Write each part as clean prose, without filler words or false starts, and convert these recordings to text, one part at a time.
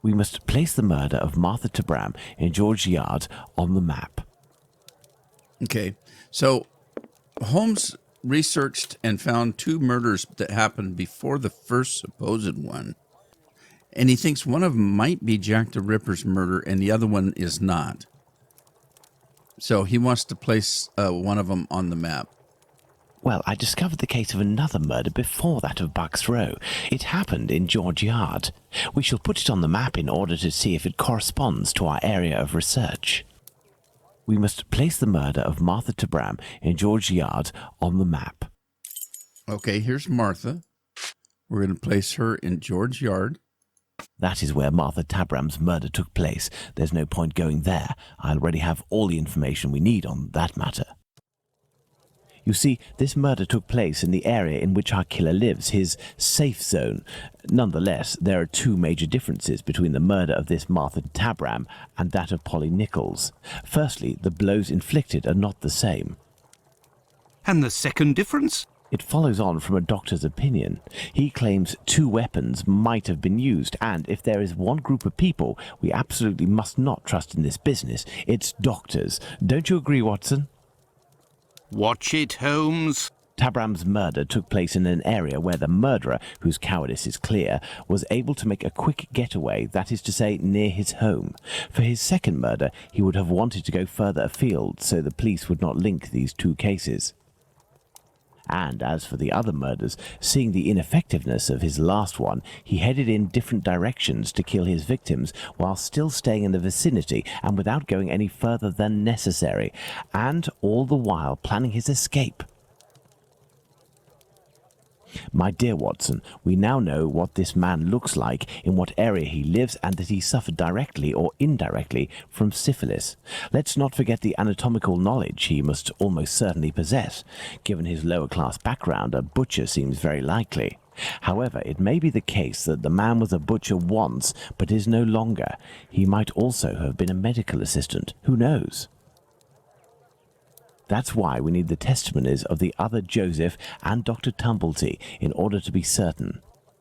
We must place the murder of Martha Tabram in George Yard on the map. Okay, so Holmes researched and found 2 murders that happened before the first supposed one. And he thinks one of them might be Jack the Ripper's murder and the other one is not. So he wants to place one of them on the map. Well, I discovered the case of another murder before that of Bucks Row. It happened in George Yard. We shall put it on the map in order to see if it corresponds to our area of research. We must place the murder of Martha Tabram in George Yard on the map. Okay, here's Martha. We're going to place her in George Yard. That is where Martha Tabram's murder took place. There's no point going there. I already have all the information we need on that matter. You see, this murder took place in the area in which our killer lives, his safe zone. Nonetheless, there are 2 major differences between the murder of this Martha Tabram and that of Polly Nichols. Firstly, the blows inflicted are not the same. And the second difference? It follows on from a doctor's opinion. He claims 2 weapons might have been used, and if there is one group of people we absolutely must not trust in this business, it's doctors. Don't you agree, Watson? Watch it, Holmes. Tabram's murder took place in an area where the murderer, whose cowardice is clear, was able to make a quick getaway, that is to say, near his home. For his second murder, he would have wanted to go further afield, so the police would not link these 2 cases. And as for the other murders, seeing the ineffectiveness of his last one, he headed in different directions to kill his victims while still staying in the vicinity and without going any further than necessary, and all the while planning his escape. My dear Watson, we now know what this man looks like, in what area he lives, and that he suffered directly or indirectly from syphilis. Let's not forget the anatomical knowledge he must almost certainly possess. Given his lower-class background, a butcher seems very likely. However, it may be the case that the man was a butcher once, but is no longer. He might also have been a medical assistant. Who knows? That's why we need the testimonies of the other Joseph and Dr. Tumblety in order to be certain.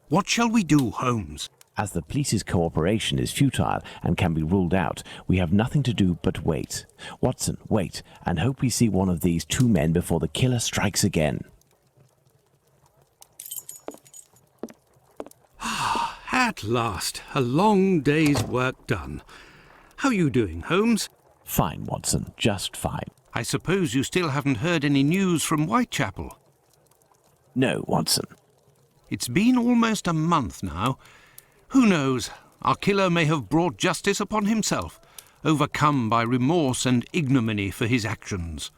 What shall we do, Holmes? As the police's cooperation is futile and can be ruled out, we have nothing to do but wait. Watson, wait, and hope we see one of these 2 men before the killer strikes again. At last, a long day's work done. How are you doing, Holmes? Fine, Watson, just fine. I suppose you still haven't heard any news from Whitechapel? No, Watson. It's been almost a month now. Who knows? Our killer may have brought justice upon himself, overcome by remorse and ignominy for his actions.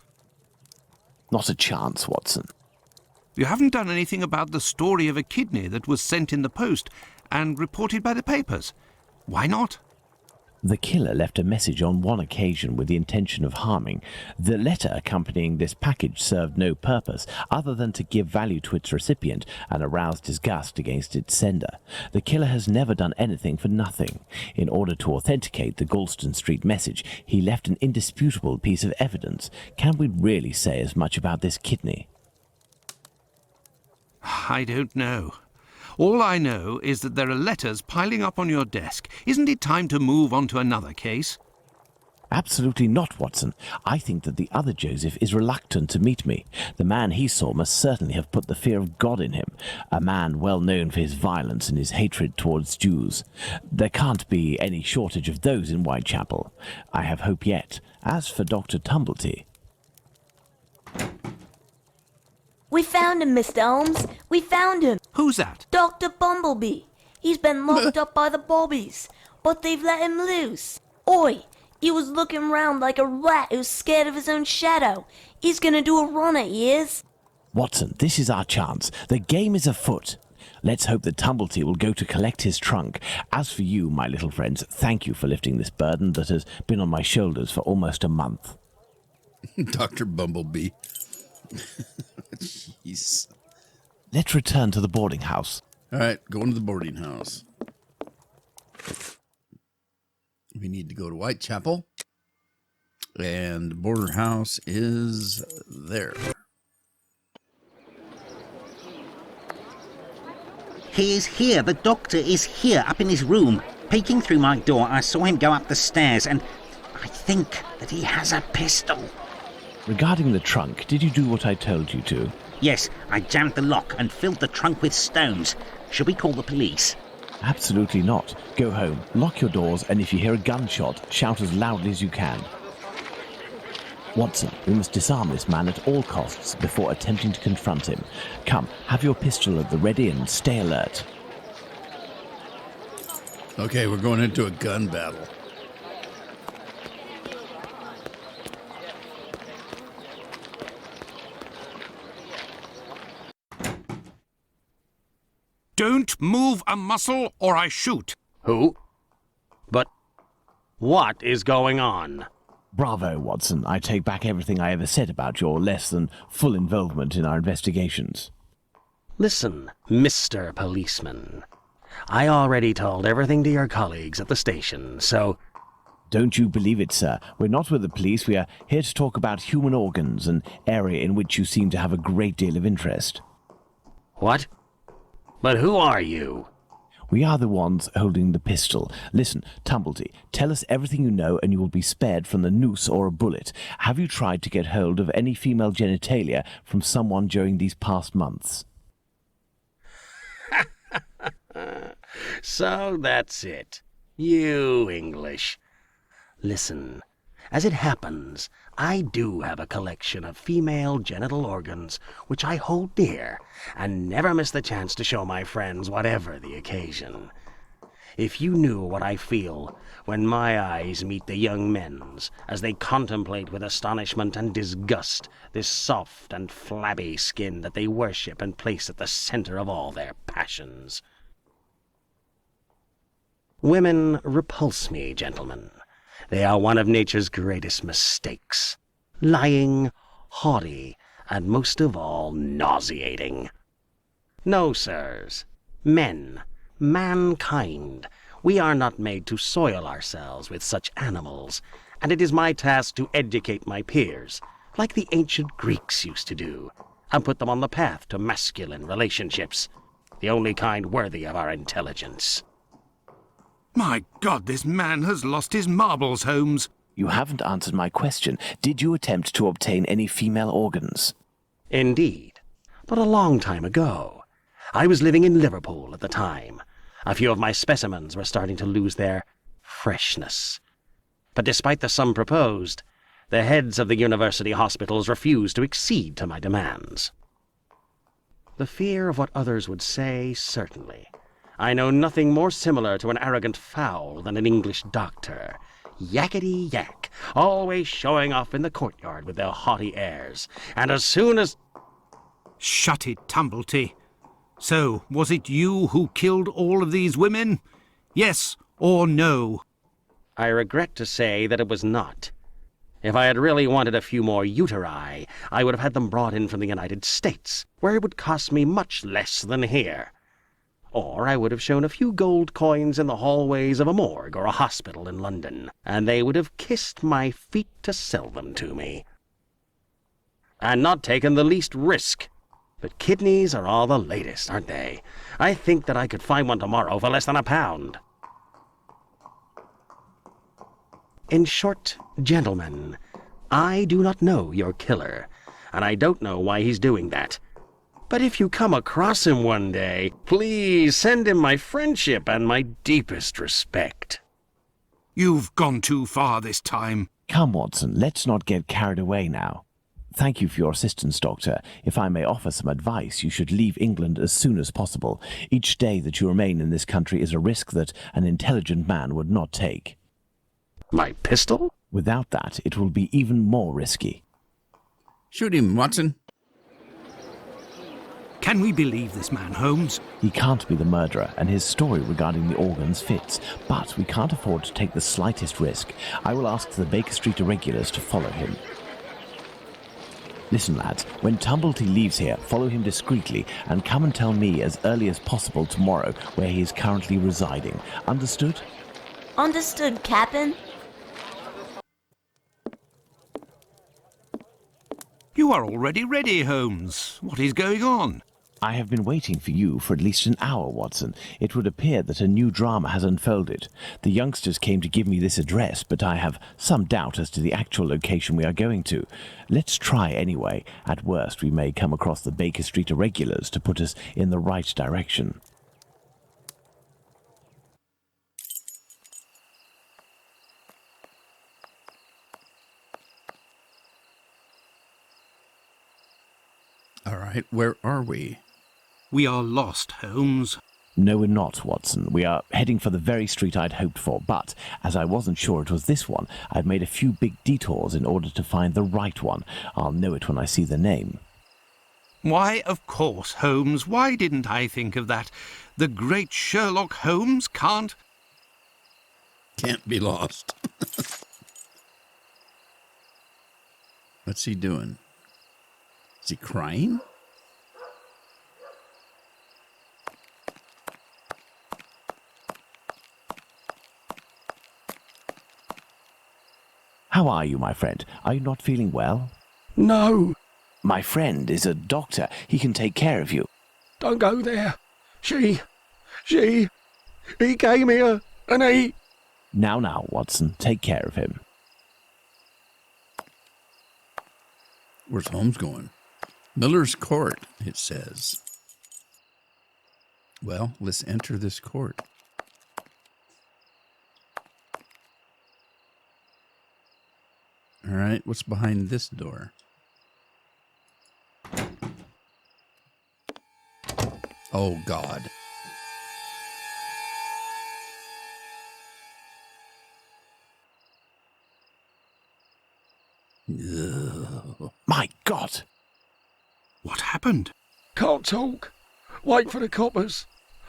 Not a chance, Watson. You haven't done anything about the story of a kidney that was sent in the post and reported by the papers. Why not? The killer left a message on one occasion with the intention of harming. The letter accompanying this package served no purpose other than to give value to its recipient and arouse disgust against its sender. The killer has never done anything for nothing. In order to authenticate the Galston Street message, he left an indisputable piece of evidence. Can we really say as much about this kidney? I don't know. All I know is that there are letters piling up on your desk. Isn't it time to move on to another case? Absolutely not, Watson. I think that the other Joseph is reluctant to meet me. The man he saw must certainly have put the fear of God in him, a man well known for his violence and his hatred towards Jews. There can't be any shortage of those in Whitechapel. I have hope yet. As for Dr. Tumblety... We found him, Mr. Holmes. We found him. Who's that? Dr. Bumblebee. He's been locked up by the bobbies, but they've let him loose. Oi, he was looking round like a rat who's scared of his own shadow. He's gonna do a run at years. Watson, this is our chance. The game is afoot. Let's hope that Tumblety will go to collect his trunk. As for you, my little friends, thank you for lifting this burden that has been on my shoulders for almost a month. Dr. Bumblebee. Jeez. Let's return to the boarding house. All right, going to the boarding house. We need to go to Whitechapel. And the boarding house is there. He is here. The doctor is here, up in his room. Peeking through my door, I saw him go up the stairs, and I think that he has a pistol. Regarding the trunk, did you do what I told you to? Yes, I jammed the lock and filled the trunk with stones. Should we call the police? Absolutely not. Go home, lock your doors, and if you hear a gunshot, shout as loudly as you can. Watson, we must disarm this man at all costs before attempting to confront him. Come, have your pistol at the ready and stay alert. Okay, we're going into a gun battle. Don't move a muscle or I shoot. Who? But what is going on? Bravo, Watson. I take back everything I ever said about your less than full involvement in our investigations. Listen, Mr. Policeman. I already told everything to your colleagues at the station, so... Don't you believe it, sir. We're not with the police. We are here to talk about human organs, an area in which you seem to have a great deal of interest. What? But who are you? We are the ones holding the pistol. Listen, Tumblety, tell us everything you know and you will be spared from the noose or a bullet. Have you tried to get hold of any female genitalia from someone during these past months? So that's it. You English. Listen, as it happens, I do have a collection of female genital organs which I hold dear and never miss the chance to show my friends whatever the occasion. If you knew what I feel when my eyes meet the young men's as they contemplate with astonishment and disgust this soft and flabby skin that they worship and place at the center of all their passions. Women repulse me, gentlemen. They are one of nature's greatest mistakes. Lying, haughty, and most of all, nauseating. No, sirs. Men, mankind, we are not made to soil ourselves with such animals, and it is my task to educate my peers, like the ancient Greeks used to do, and put them on the path to masculine relationships, the only kind worthy of our intelligence. My God, this man has lost his marbles, Holmes. You haven't answered my question. Did you attempt to obtain any female organs? Indeed, but a long time ago. I was living in Liverpool at the time. A few of my specimens were starting to lose their freshness. But despite the sum proposed, the heads of the university hospitals refused to accede to my demands. The fear of what others would say, certainly. I know nothing more similar to an arrogant fowl than an English doctor. Yakety-yak, always showing off in the courtyard with their haughty airs. And as soon as... Shut it, Tumblety. So, was it you who killed all of these women? Yes or no? I regret to say that it was not. If I had really wanted a few more uteri, I would have had them brought in from the United States, where it would cost me much less than here. Or I would have shown a few gold coins in the hallways of a morgue or a hospital in London, and they would have kissed my feet to sell them to me. And not taken the least risk. But kidneys are all the latest, aren't they? I think that I could find one tomorrow for less than £1. In short, gentlemen, I do not know your killer, and I don't know why he's doing that. But if you come across him one day, please send him my friendship and my deepest respect. You've gone too far this time. Come, Watson, let's not get carried away now. Thank you for your assistance, Doctor. If I may offer some advice, you should leave England as soon as possible. Each day that you remain in this country is a risk that an intelligent man would not take. My pistol? Without that, it will be even more risky. Shoot him, Watson. Can we believe this man, Holmes? He can't be the murderer, and his story regarding the organs fits. But we can't afford to take the slightest risk. I will ask the Baker Street irregulars to follow him. Listen, lads, when Tumblety leaves here, follow him discreetly and come and tell me as early as possible tomorrow where he is currently residing. Understood? Understood, Captain. You are already ready, Holmes. What is going on? I have been waiting for you for at least an hour, Watson. It would appear that a new drama has unfolded. The youngsters came to give me this address, but I have some doubt as to the actual location we are going to. Let's try anyway. At worst, we may come across the Baker Street irregulars to put us in the right direction. All right, where are we? We are lost, Holmes. No, we're not, Watson. We are heading for the very street I'd hoped for, but as I wasn't sure it was this one, I've made a few big detours in order to find the right one. I'll know it when I see the name. Why, of course, Holmes. Why didn't I think of that? The great Sherlock Holmes can't... Can't be lost. What's he doing? Is he crying? How are you, my friend? Are you not feeling well? No, My friend is a doctor. He can take care of you. don't go there. He came here and he... Now, Watson, take care of him. Where's Holmes going? Miller's Court, it says. Well, let's enter this court. All right, what's behind this door? Oh, God. Ugh. My God! What happened? Can't talk. Wait for the coppers.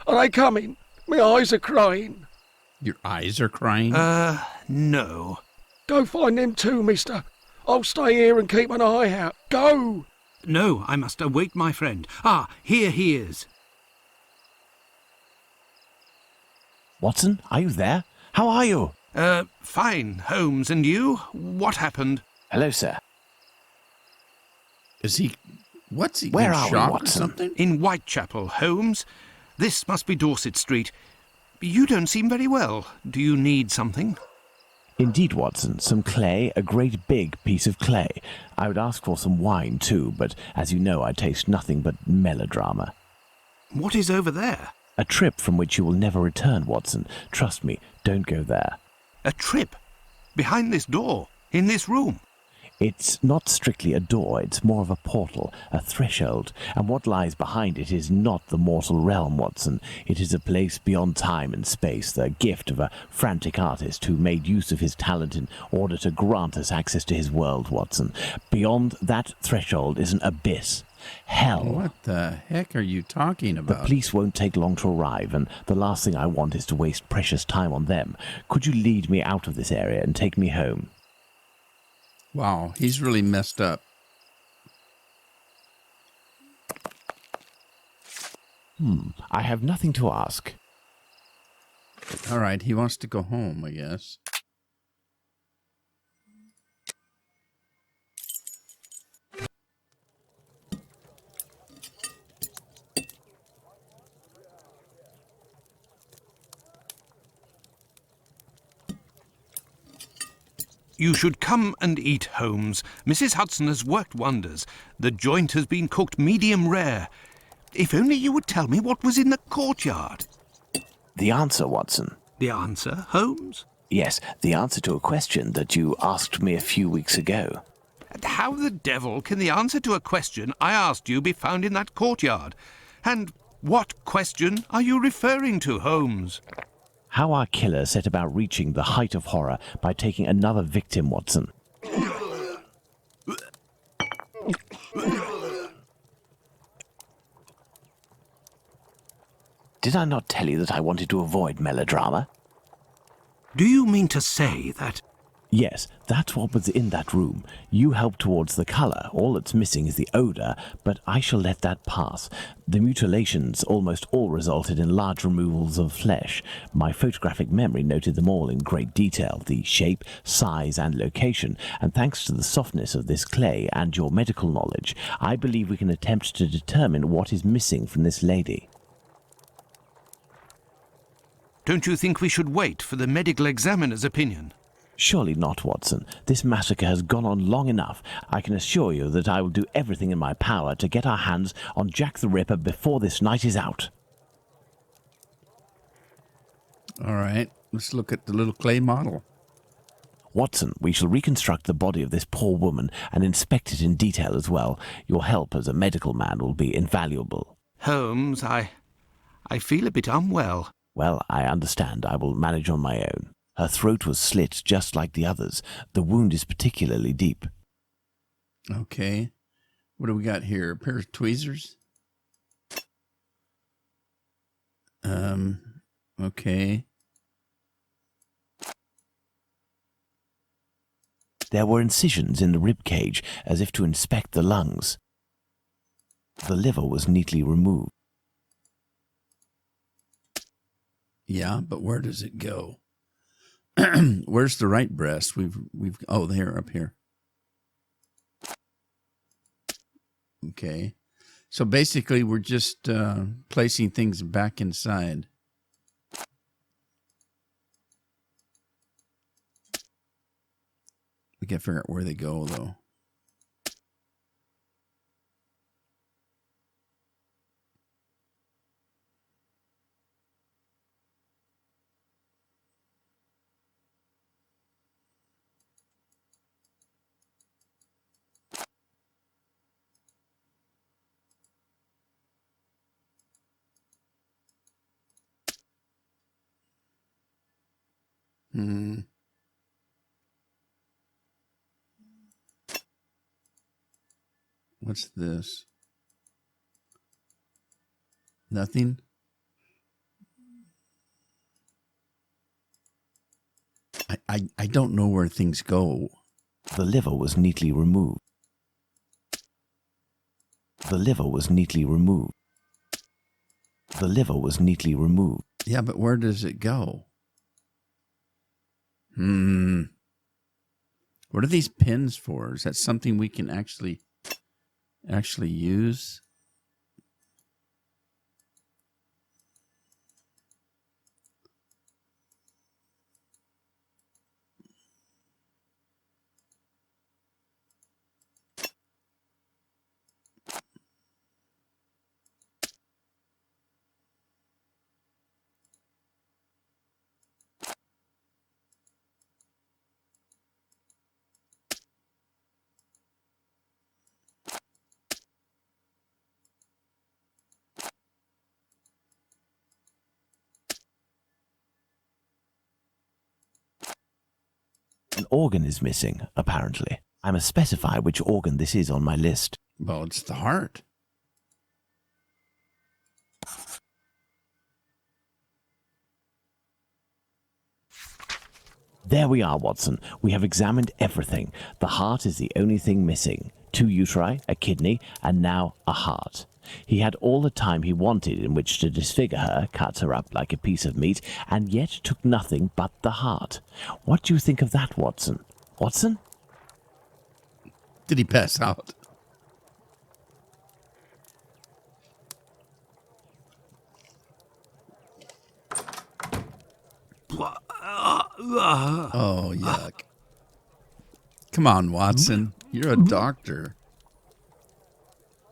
Are they coming? My eyes are crying. Your eyes are crying? No. Go find them too, mister. I'll stay here and keep an eye out. Go! No, I must await my friend. Ah, here he is. Watson, are you there? How are you? Fine, Holmes, and you? What happened? Hello, sir. Is he... What's he... Where in are we, shock or Watson? something? In Whitechapel, Holmes. This must be Dorset Street. You don't seem very well. Do you need something? Indeed, Watson, some clay, a great big piece of clay. I would ask for some wine, too, but as you know, I taste nothing but melodrama. What is over there? A trip from which you will never return, Watson. Trust me, don't go there. A trip? Behind this door? In this room? It's not strictly a door, it's more of a portal, a threshold, and what lies behind it is not the mortal realm, Watson. It is a place beyond time and space, the gift of a frantic artist who made use of his talent in order to grant us access to his world, Watson. Beyond that threshold is an abyss. Hell. What the heck are you talking The about? police won't take long to arrive, and the last thing I want is to waste precious time on them. Could you lead me out of this area and take me home? Wow, he's really messed up. I have nothing to ask. All right, he wants to go home, I guess. You should come and eat, Holmes. Mrs. Hudson has worked wonders. The joint has been cooked medium rare. If only you would tell me what was in the courtyard. The answer, Watson. The answer, Holmes? Yes, the answer to a question that you asked me a few weeks ago. And how the devil can the answer to a question I asked you be found in that courtyard? And what question are you referring to, Holmes? How our killer set about reaching the height of horror by taking another victim, Watson. Did I not tell you that I wanted to avoid melodrama? Do you mean to say that Yes, that's what was in that room. You helped towards the colour. All that's missing is the odour, but I shall let that pass. The mutilations almost all resulted in large removals of flesh. My photographic memory noted them all in great detail, the shape, size and location, and thanks to the softness of this clay and your medical knowledge, I believe we can attempt to determine what is missing from this lady. Don't you think we should wait for the medical examiner's opinion? Surely not, Watson. This massacre has gone on long enough. I can assure you that I will do everything in my power to get our hands on Jack the Ripper before this night is out. All right, let's look at the little clay model. Watson, we shall reconstruct the body of this poor woman and inspect it in detail as well. Your help as a medical man will be invaluable. Holmes, I feel a bit unwell. Well, I understand. I will manage on my own. Her throat was slit just like the others. The wound is particularly deep. Okay. What do we got here? A pair of tweezers? Okay. There were incisions in the rib cage, as if to inspect the lungs. The liver was neatly removed. Yeah, but where does it go? Where's the right breast? Oh, there, up here. Okay. So basically we're just placing things back inside. We gotta figure out where they go, though. What's this? Nothing? I don't know where things go. The liver was neatly removed. The liver was neatly removed. The liver was neatly removed. Yeah, but where does it go? What are these pins for? Is that something we can actually use? An organ is missing, apparently. I must specify which organ this is on my list. Well, it's the heart. There we are, Watson. We have examined everything. The heart is the only thing missing. 2 uteri, a kidney, and now a heart. He had all the time he wanted in which to disfigure her, cut her up like a piece of meat, and yet took nothing but the heart. What do you think of that, Watson? Watson? Did he pass out? Oh, yuck. Come on, Watson. You're a doctor.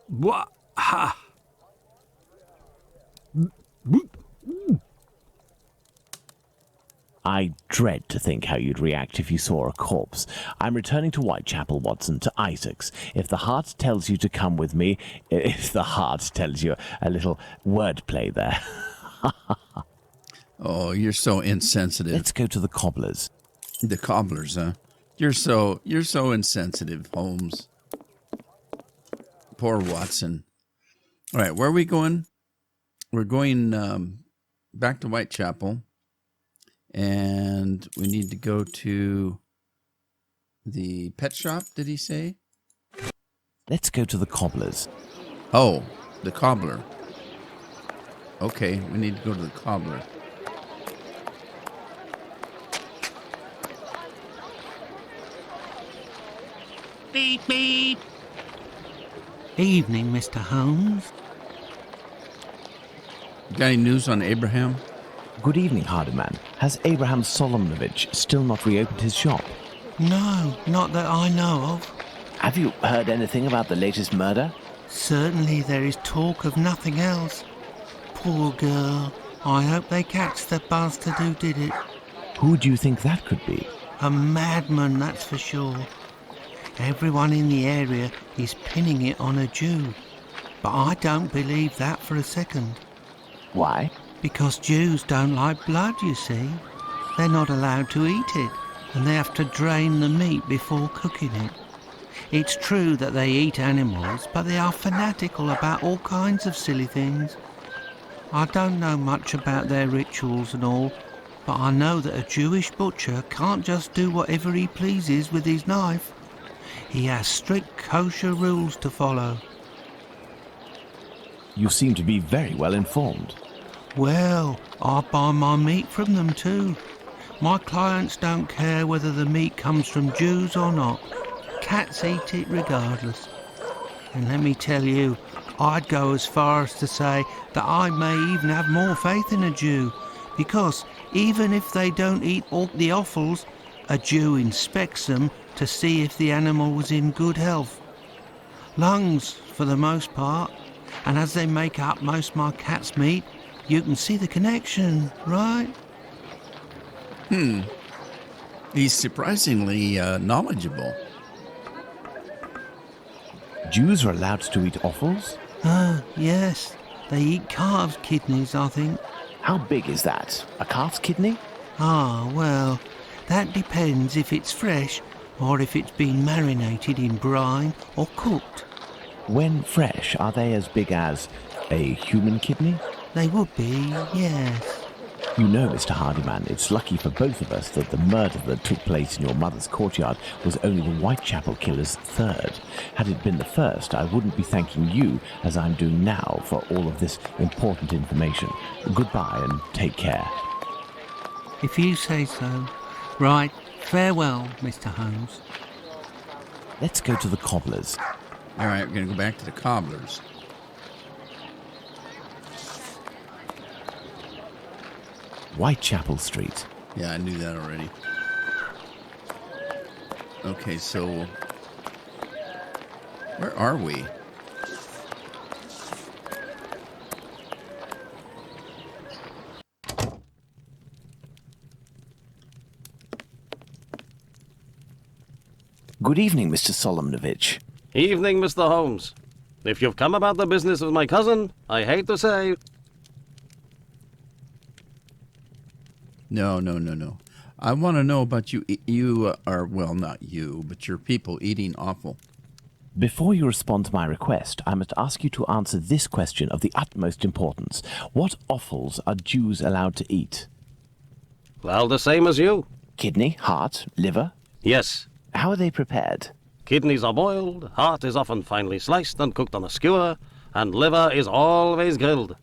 What? Ha! I dread to think how you'd react if you saw a corpse. I'm returning to Whitechapel, Watson, to Isaac's. If the heart tells you to come with me, if the heart tells you a little wordplay there. Oh, you're so insensitive. Let's go to the cobbler's. The cobblers, huh? You're so insensitive, Holmes. Poor Watson. All right, where are we going? We're going back to Whitechapel, and we need to go to The pet shop, did he say? Let's go to the cobbler's. Oh, the cobbler. Okay, we need to go to the cobbler. Beep, beep. Evening, Mr. Holmes. Got any news on Abraham? Good evening, Hardyman. Has Abraham Solomonovich still not reopened his shop? No, not that I know of. Have you heard anything about the latest murder? Certainly there is talk of nothing else. Poor girl. I hope they catch the bastard who did it. Who do you think that could be? A madman, that's for sure. Everyone in the area is pinning it on a Jew. But I don't believe that for a second. Why? Because Jews don't like blood, you see. They're not allowed to eat it, and they have to drain the meat before cooking it. It's true that they eat animals, but they are fanatical about all kinds of silly things. I don't know much about their rituals and all, but I know that a Jewish butcher can't just do whatever he pleases with his knife. He has strict kosher rules to follow. You seem to be very well informed. Well, I buy my meat from them too. My clients don't care whether the meat comes from Jews or not. Cats eat it regardless. And let me tell you, I'd go as far as to say that I may even have more faith in a Jew, because even if they don't eat all the offals, a Jew inspects them to see if the animal was in good health. Lungs, for the most part, and as they make up most of my cat's meat, you can see the connection, right? He's surprisingly knowledgeable. Jews are allowed to eat offals? Yes. They eat calves' kidneys, I think. How big is that? A calf's kidney? Ah, well, that depends if it's fresh or if it's been marinated in brine or cooked. When fresh, are they as big as a human kidney? They would be, yes. You know, Mr. Hardyman, it's lucky for both of us that the murder that took place in your mother's courtyard was only the Whitechapel killer's third. Had it been the first, I wouldn't be thanking you as I'm doing now for all of this important information. Goodbye and take care. If you say so. Right, farewell, Mr. Holmes. Let's go to the cobbler's. All right, we're going to go back to the cobbler's. Whitechapel Street. Yeah, I knew that already. Okay, so where are we? Good evening, Mr. Solomonovich. Evening, Mr. Holmes. If you've come about the business of my cousin, I hate to say... No. I want to know about you. You are, well, not you, but your people eating offal. Before you respond to my request, I must ask you to answer this question of the utmost importance. What offals are Jews allowed to eat? Well, the same as you. Kidney, heart, liver? Yes. How are they prepared? Kidneys are boiled, heart is often finely sliced and cooked on a skewer, and liver is always grilled.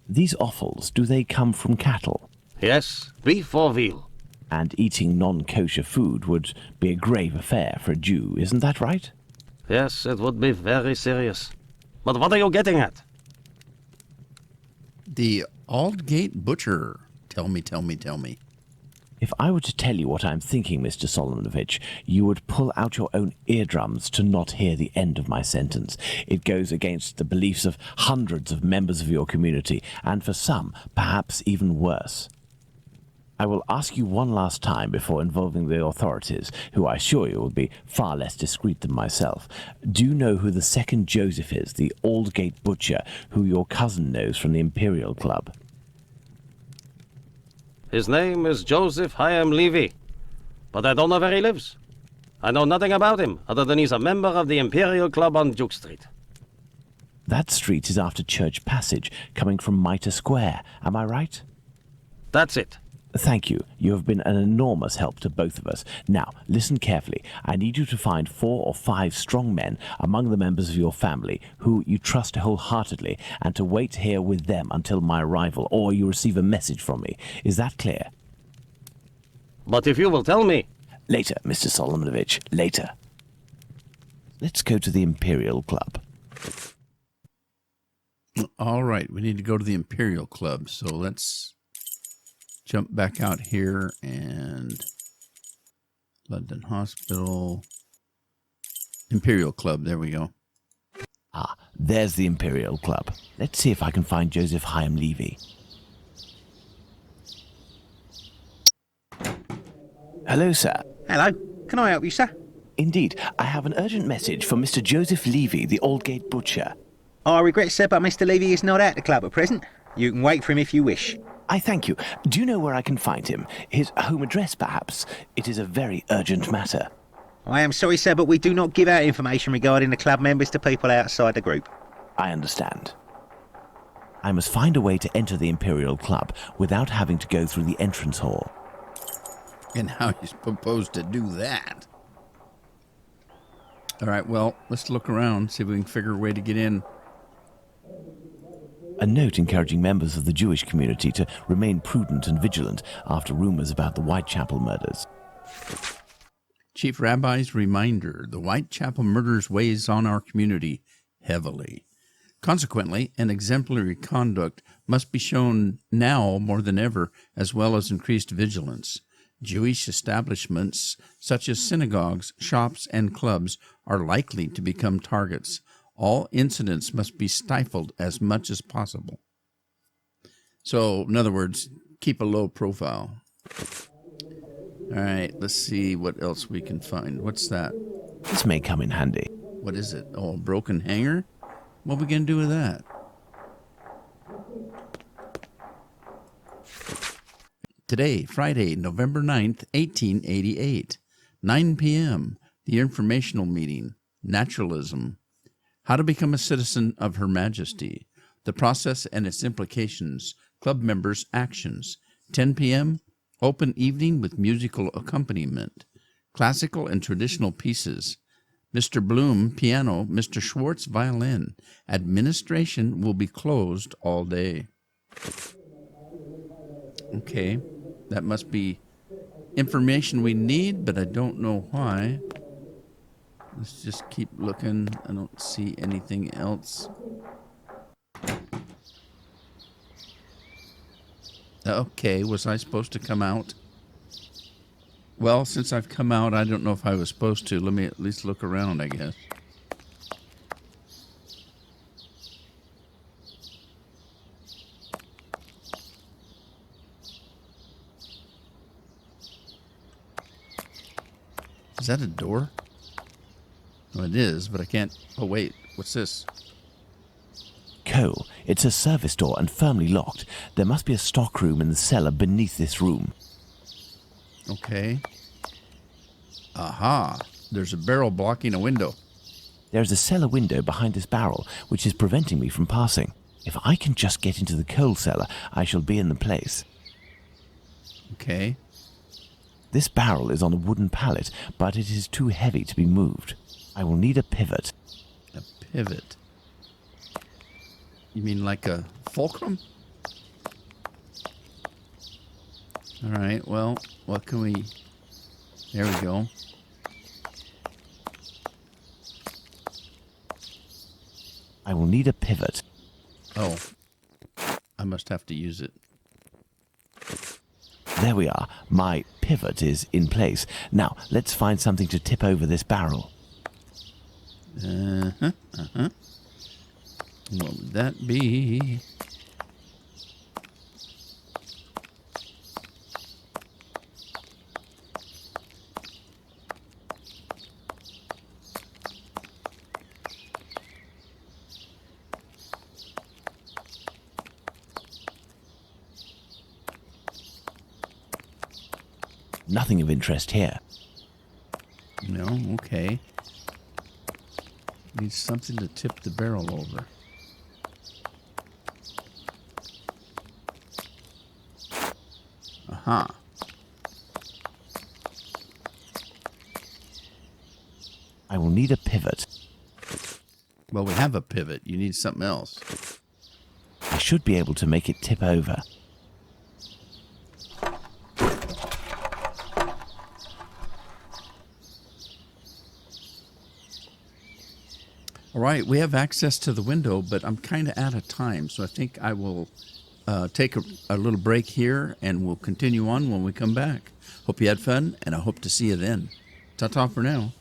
These offals, do they come from cattle? Yes, beef or veal. And eating non-kosher food would be a grave affair for a Jew, isn't that right? Yes, it would be very serious. But what are you getting at? The Aldgate Butcher. Tell me. If I were to tell you what I'm thinking, Mr. Solomonovich, you would pull out your own eardrums to not hear the end of my sentence. It goes against the beliefs of hundreds of members of your community, and for some, perhaps even worse. I will ask you one last time before involving the authorities, who I assure you will be far less discreet than myself. Do you know who the second Joseph is, the Aldgate Butcher, who your cousin knows from the Imperial Club? His name is Joseph Chaim Levy, but I don't know where he lives. I know nothing about him, other than he's a member of the Imperial Club on Duke Street. That street is after Church Passage, coming from Mitre Square. Am I right? That's it. Thank you. You have been an enormous help to both of us. Now, listen carefully. I need you to find 4 or 5 strong men among the members of your family who you trust wholeheartedly, and to wait here with them until my arrival, or you receive a message from me. Is that clear? But if you will tell me... Later, Mr. Solomonovich. Later. Let's go to the Imperial Club. All right, we need to go to the Imperial Club. So let's jump back out here and London Hospital. Imperial Club, there we go. Ah, there's the Imperial Club. Let's see if I can find Joseph Chaim Levy. Hello, sir. Hello. Can I help you, sir? Indeed, I have an urgent message for Mr. Joseph Levy, the Aldgate butcher. I regret, sir, but Mr. Levy is not at the club at present. You can wait for him if you wish. I thank you. Do you know where I can find him? His home address, perhaps? It is a very urgent matter. I am sorry, sir, but we do not give out information regarding the club members to people outside the group. I understand. I must find a way to enter the Imperial Club without having to go through the entrance hall. And how you propose to do that? All right, well, let's look around, see if we can figure a way to get in. A note encouraging members of the Jewish community to remain prudent and vigilant after rumors about the Whitechapel murders. Chief Rabbi's reminder, the Whitechapel murders weighs on our community heavily. Consequently, an exemplary conduct must be shown now more than ever, as well as increased vigilance. Jewish establishments, such as synagogues, shops, and clubs, are likely to become targets. All incidents must be stifled as much as possible. So, in other words, keep a low profile. All right, let's see what else we can find. What's that? This may come in handy. What is it? Oh, a broken hanger? What are we going to do with that? Today, Friday, November 9th, 1888, 9 p.m., the informational meeting, Naturalism, How to Become a Citizen of Her Majesty, the process and its implications, club members' actions, 10 p.m., open evening with musical accompaniment, classical and traditional pieces, Mr. Bloom, piano, Mr. Schwartz, violin. Administration will be closed all day. Okay. That must be information we need, but I don't know why. Let's just keep looking. I don't see anything else. Okay, was I supposed to come out? Well, since I've come out, I don't know if I was supposed to. Let me at least look around, I guess. Is that a door? Oh, it is, but I can't... Oh, wait. What's this? Cole, it's a service door and firmly locked. There must be a stock room in the cellar beneath this room. Okay. Aha. There's a barrel blocking a window. There's a cellar window behind this barrel, which is preventing me from passing. If I can just get into the coal cellar, I shall be in the place. Okay. This barrel is on a wooden pallet, but it is too heavy to be moved. I will need a pivot. A pivot. You mean like a fulcrum? All right, well, what can we... There we go. I will need a pivot. Oh, I must have to use it. There we are. My pivot is in place. Now, let's find something to tip over this barrel. What would that be? Nothing of interest here. No, okay. Need something to tip the barrel over. Aha. I will need a pivot. Well, we have a pivot. You need something else. I should be able to make it tip over. All right, we have access to the window, but I'm kind of out of time, so I think I will take a little break here, and we'll continue on when we come back. Hope you had fun, and I hope to see you then. Ta-ta for now.